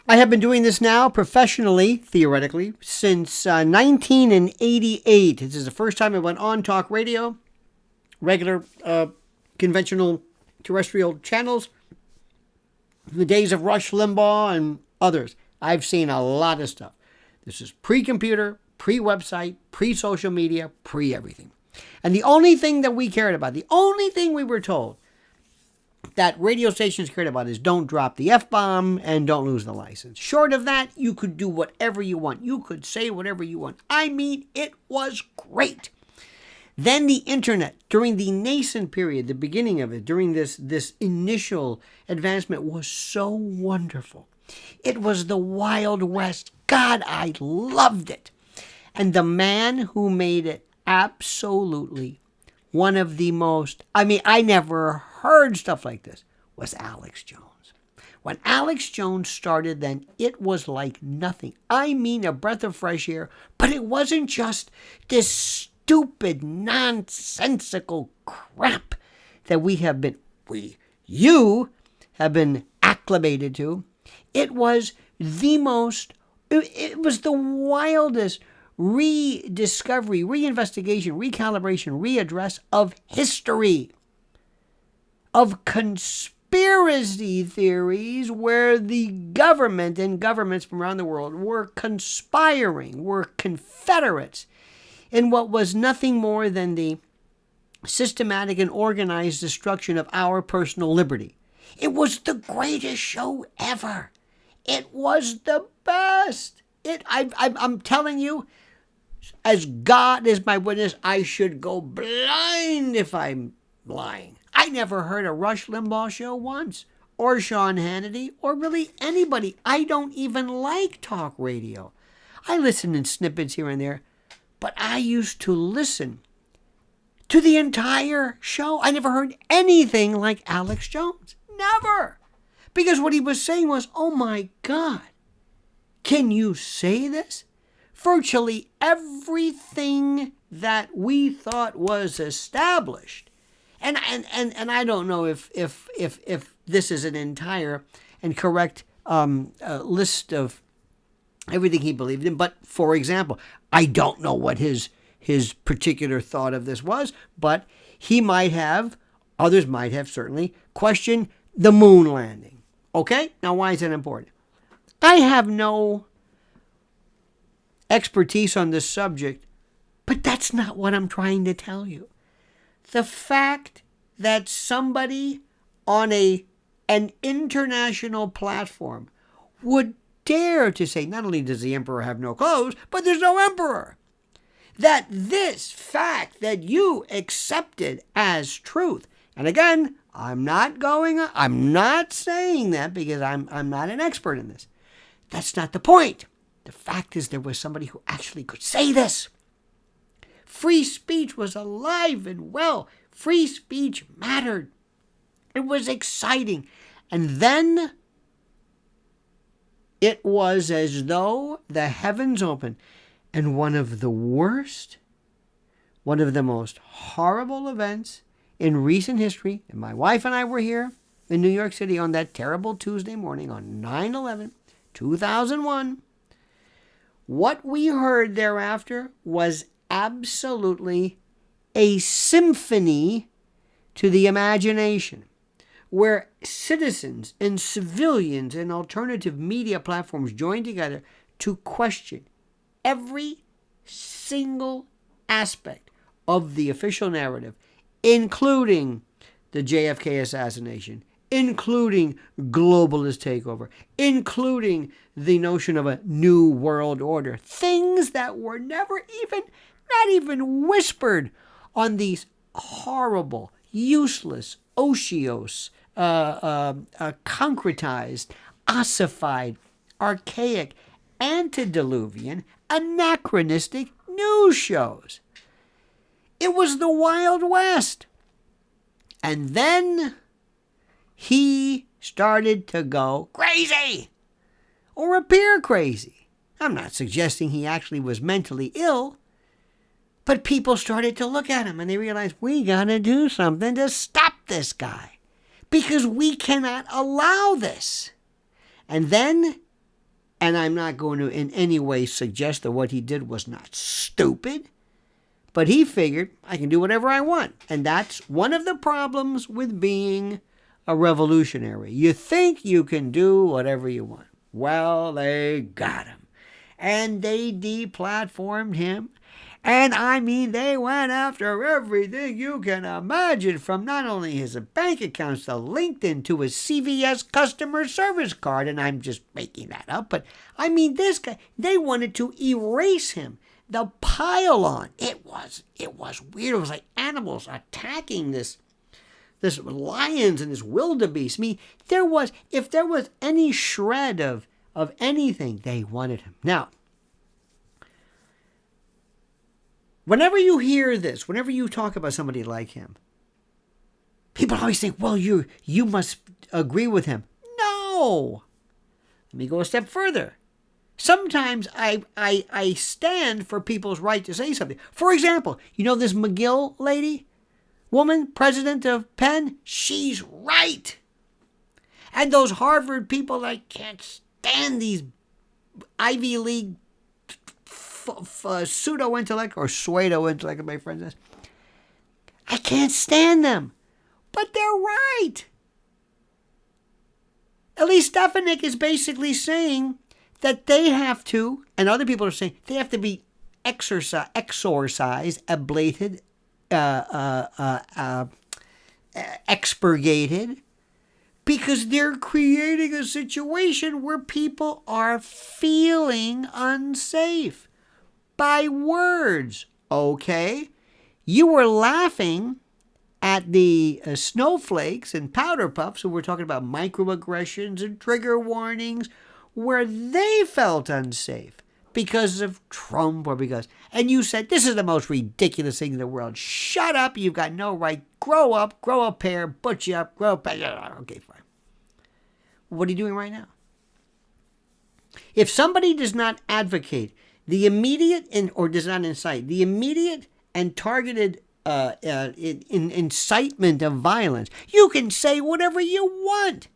I have been doing this now professionally, theoretically, since 1988. This is the first time I went on talk radio, regular conventional terrestrial channels, the days of Rush Limbaugh and others. I've seen a lot of stuff. This is pre-computer, pre-website, pre-social media, pre-everything. And the only thing that we cared about, the only thing we were told that radio stations cared about is don't drop the F-bomb and don't lose the license. Short of that, you could do whatever you want. You could say whatever you want. I mean, it was great. Then the internet, during the nascent period, the beginning of it, during this initial advancement, was so wonderful. It was the Wild West. God, I loved it. And the man who made it absolutely one of the most, I never heard stuff like this, was Alex Jones. When Alex Jones started then, it was like nothing. I mean, a breath of fresh air, but it wasn't just this stupid, nonsensical crap that you have been acclimated to. It was the wildest rediscovery, reinvestigation, recalibration, readdress of history, of conspiracy theories where the government and governments from around the world were conspiring, were confederates in what was nothing more than the systematic and organized destruction of our personal liberty. It was the greatest show ever. It was the best. I'm telling you, as God is my witness, I should go blind if I'm lying. I never heard a Rush Limbaugh show once, or Sean Hannity, or really anybody. I don't even like talk radio. I listen in snippets here and there, but I used to listen to the entire show. I never heard anything like Alex Jones. Never. Because what he was saying was, oh my God, can you say this? Virtually everything that we thought was established. And I don't know if this is an entire and correct list of everything he believed in. But for example, I don't know what his particular thought of this was, but others might have certainly questioned the moon landing. Okay? Now, why is that important? I have no expertise on this subject, but that's not what I'm trying to tell you. The fact that somebody on an international platform would dare to say, not only does the emperor have no clothes, but there's no emperor. That this fact that you accepted as truth, and again, I'm not saying that because I'm not an expert in this. That's not the point. The fact is there was somebody who actually could say this. Free speech was alive and well. Free speech mattered. It was exciting. And then it was as though the heavens opened. And one of the most horrible events in recent history, and my wife and I were here in New York City on that terrible Tuesday morning on 9/11/2001. What we heard thereafter was absolutely a symphony to the imagination, where citizens and civilians and alternative media platforms joined together to question every single aspect of the official narrative, including the JFK assassination, including globalist takeover, including the notion of a new world order, things that were not even whispered on these horrible, useless, otiose, concretized, ossified, archaic, antediluvian, anachronistic news shows. It was the Wild West. And then he started to go crazy or appear crazy. I'm not suggesting he actually was mentally ill, but people started to look at him and they realized we got to do something to stop this guy because we cannot allow this. And then And I'm not going to in any way suggest that what he did was not stupid. But he figured, I can do whatever I want. And that's one of the problems with being a revolutionary. You think you can do whatever you want. Well, they got him. And they deplatformed him. And I mean, they went after everything you can imagine, from not only his bank accounts to LinkedIn to his CVS customer service card. And I'm just making that up. But I mean, this guy, they wanted to erase him. The pile-on, it was weird. It was like animals attacking this lions and this wildebeest. I mean, if there was any shred of anything, they wanted him. Now, whenever you hear this, whenever you talk about somebody like him, people always think, well, you must agree with him. No. Let me go a step further. Sometimes I stand for people's right to say something. For example, you know this McGill lady? Woman, president of Penn? She's right. And those Harvard people that can't stand these Ivy League pseudo-intellect or pseudo-intellect, my friend says. I can't stand them. But they're right. Elise Stefanik is basically saying that they have to, and other people are saying, they have to be exorcised, ablated, expurgated, because they're creating a situation where people are feeling unsafe by words. Okay? You were laughing at the snowflakes and powder puffs who were talking about microaggressions and trigger warnings, where they felt unsafe because of Trump or because... And you said, this is the most ridiculous thing in the world. Shut up. You've got no right. Grow up. Grow a pair. Butch you up. Grow a pair. Okay, fine. What are you doing right now? If somebody does not advocate the immediate or does not incite the immediate and targeted incitement of violence, you can say whatever you want.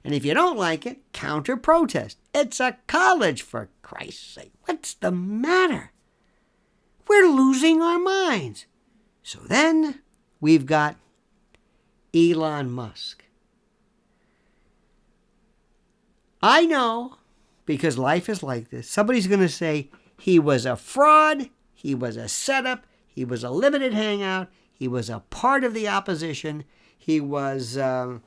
And if you don't like it, counter-protest. It's a college, for Christ's sake. What's the matter? We're losing our minds. So then we've got Elon Musk. I know, because life is like this, somebody's going to say he was a fraud, he was a setup, he was a limited hangout, he was a part of the opposition, he was... the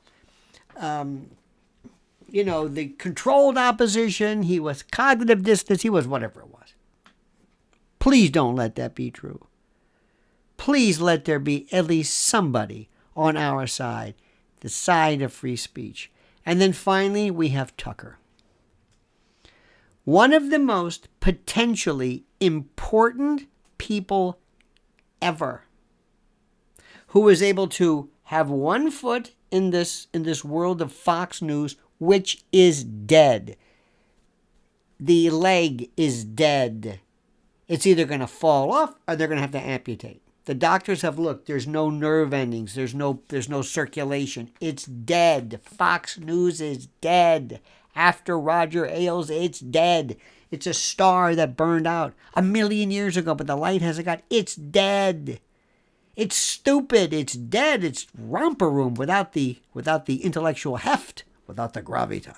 controlled opposition, he was cognitive dissonance, he was whatever it was. Please don't let that be true. Please let there be at least somebody on our side, the side of free speech. And then finally, we have Tucker. One of the most potentially important people ever, who was able to have one foot in this world of Fox News, which is dead. The leg is dead. It's either going to fall off or they're going to have to amputate. The doctors have looked. There's no nerve endings. There's no circulation. It's dead. Fox News is dead. After Roger Ailes, it's dead. It's a star that burned out 1 million years ago, but the light hasn't got. It's dead. It's stupid. It's dead. It's romper room without the intellectual heft, without the gravitas.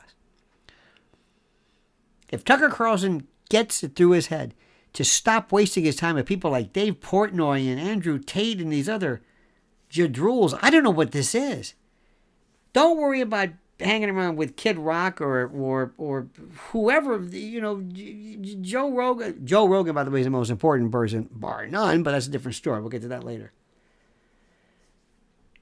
If Tucker Carlson gets it through his head to stop wasting his time with people like Dave Portnoy and Andrew Tate and these other jadruls, I don't know what this is. Don't worry about hanging around with Kid Rock or whoever, Joe Rogan. Joe Rogan, by the way, is the most important person, bar none, but that's a different story. We'll get to that later.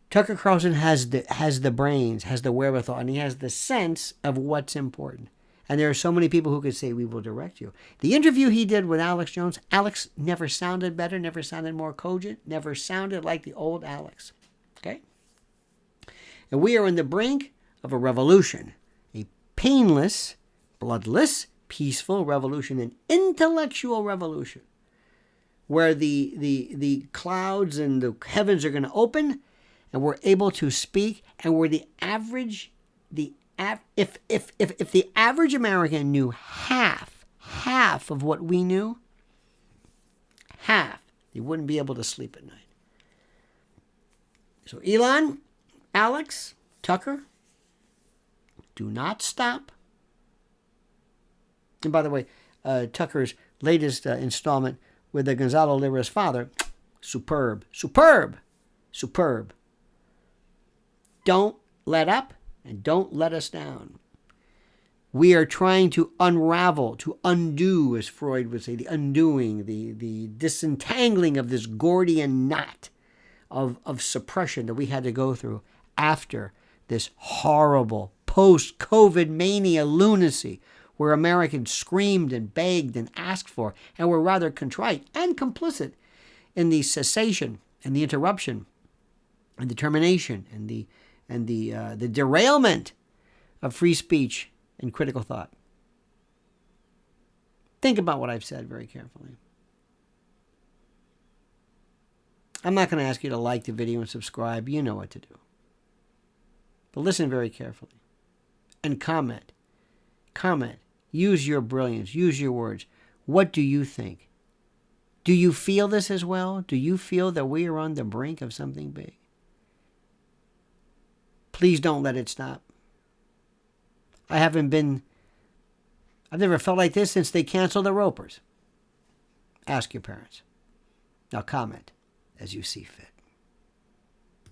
Tucker Carlson has the brains, has the wherewithal, and he has the sense of what's important. And there are so many people who could say, we will direct you. The interview he did with Alex Jones, Alex never sounded better, never sounded more cogent, never sounded like the old Alex. Okay? And we are on the brink of a revolution, a painless, bloodless, peaceful revolution, an intellectual revolution, where the clouds and the heavens are going to open, and we're able to speak, and where if the average American knew half of what we knew, half, they wouldn't be able to sleep at night. So Elon, Alex, Tucker, do not stop. And by the way, Tucker's latest installment with the Gonzalo Lira's father, superb. Don't let up and don't let us down. We are trying to unravel, to undo, as Freud would say, the undoing, the disentangling of this Gordian knot of suppression that we had to go through after this horrible post-COVID mania lunacy where Americans screamed and begged and asked for and were rather contrite and complicit in the cessation and the interruption and the termination and the derailment of free speech and critical thought. Think about what I've said very carefully. I'm not going to ask you to like the video and subscribe. You know what to do. But listen very carefully and comment. Comment. Use your brilliance. Use your words. What do you think? Do you feel this as well? Do you feel that we are on the brink of something big? Please don't let it stop. I've never felt like this since they canceled the Ropers. Ask your parents. Now comment as you see fit.